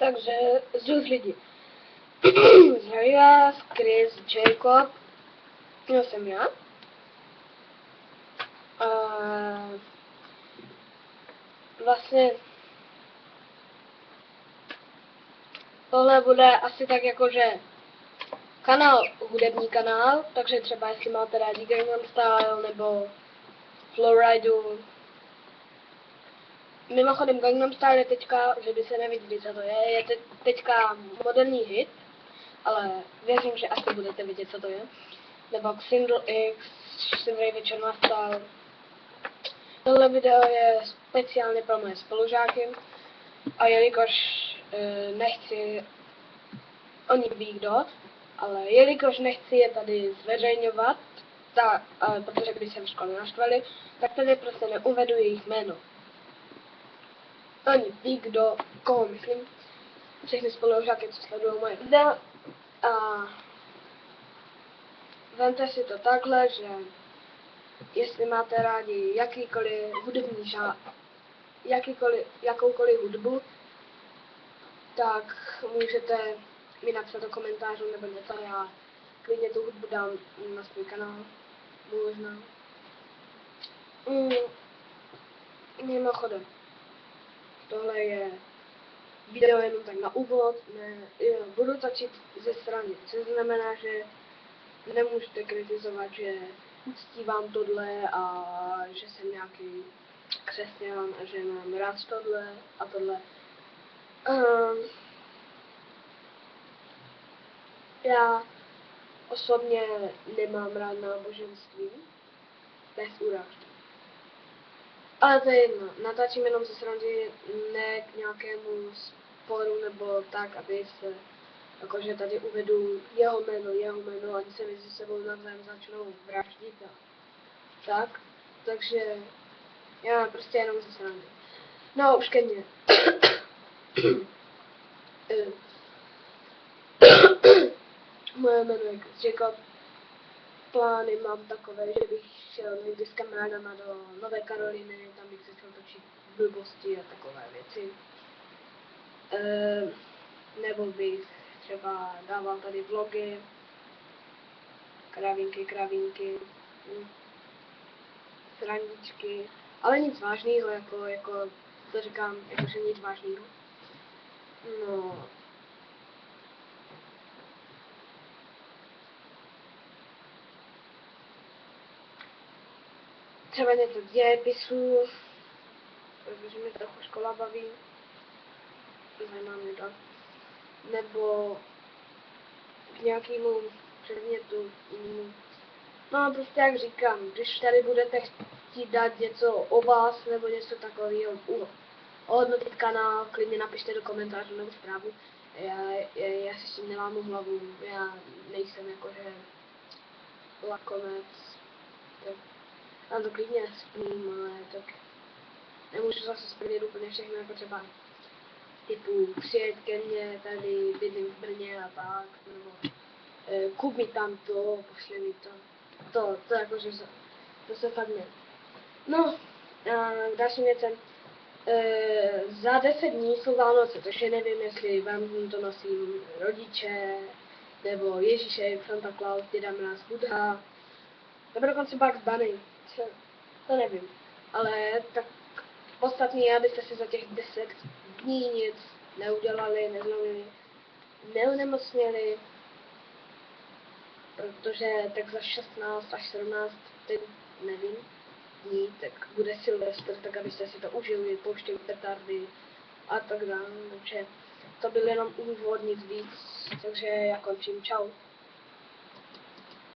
Takže zdůz lidi. Zdraví vás, Chris, Jacob. Já jsem já. A vlastně tohle bude asi tak jakože kanál, hudební kanál, takže třeba jestli máte rádi Gangnam Style nebo Flowridu. Mimochodem Gangnam Style je teďka, že by se neviděli, co to je teďka moderní hit, ale věřím, že asi budete vidět, co to je. Nebo Single X, Silvery Večer nastal. Tohle video je speciálně pro moje spolužáky a jelikož nechci, oni ví kdo, ale jelikož nechci je tady zveřejňovat, protože by se v škole naštvali, tak tady prostě neuvedu jejich jméno. Oni ví kdo, koho myslím, všechny spolužáky, co sledují moje videa, a vemte si to takhle, že jestli máte rádi jakýkoliv hudební jakoukoliv hudbu, tak můžete mi napsat do komentářů nebo něco, já klidně tu hudbu dám na svůj kanál, možná. Mimochodem, tohle je video jenom tak na úvod, budu točit ze strany, což znamená, že nemůžete kritizovat, že uctívám tohle a že jsem nějaký křesťan a že mám rád tohle a tohle. Já osobně nemám rád náboženství, bez urážky. Ale to je jedno, natáčím jenom ze srandy, ne k nějakému sporu nebo tak, aby se, jakože tady uvedu jeho jméno, ani se mezi sebou navzájem začnou vraždit a tak. Takže já prostě jenom ze srandy. No, už ke mně. Moje jméno je Chris Jacob. Plány mám takové, že bych šel někdy s kamarádama do Nové Karoliny, tam bych se chtěl točit blbosti a takové věci. Nebo bych třeba dával tady vlogy, kravinky, srandičky, ale nic vážného, jako to říkám, jakože nic vážného. No. Třeba něco dějepisů, protože mě trochu škola baví, zajímá mě to. Nebo k nějakému předmětu. No prostě jak říkám, když tady budete chtít dát něco o vás nebo něco takového, ohodnotit kanál, klidně napište do komentářů nebo zprávu. Já si s tím nelámu hlavu, já nejsem jakože lakomec, tak já to klidně splním, ale tak nemůžu zase splnit úplně všechno, jako třeba typu přijet ke mně, tady bydlím v Brně a tak, nebo kup mi tam to, pošli mi to jakože, to se fakt ne. No, k dalším věcem, za 10 dní jsou Vánoce, takže nevím, jestli vám to nosí rodiče, nebo Ježíšek, Santa Claus, Děda Mráz, Buddha, nebo dokonce Bugs Bunny, to nevím, ale tak ostatní, abyste si za těch 10 dní nic neudělali, nezlomili, neunemocněli, protože tak za 16 až 17, teď nevím, dní, tak bude Silvestr, tak abyste si to užili, pouštěli petardy a tak dále, takže to byl jenom úvod, nic víc, takže já končím, čau.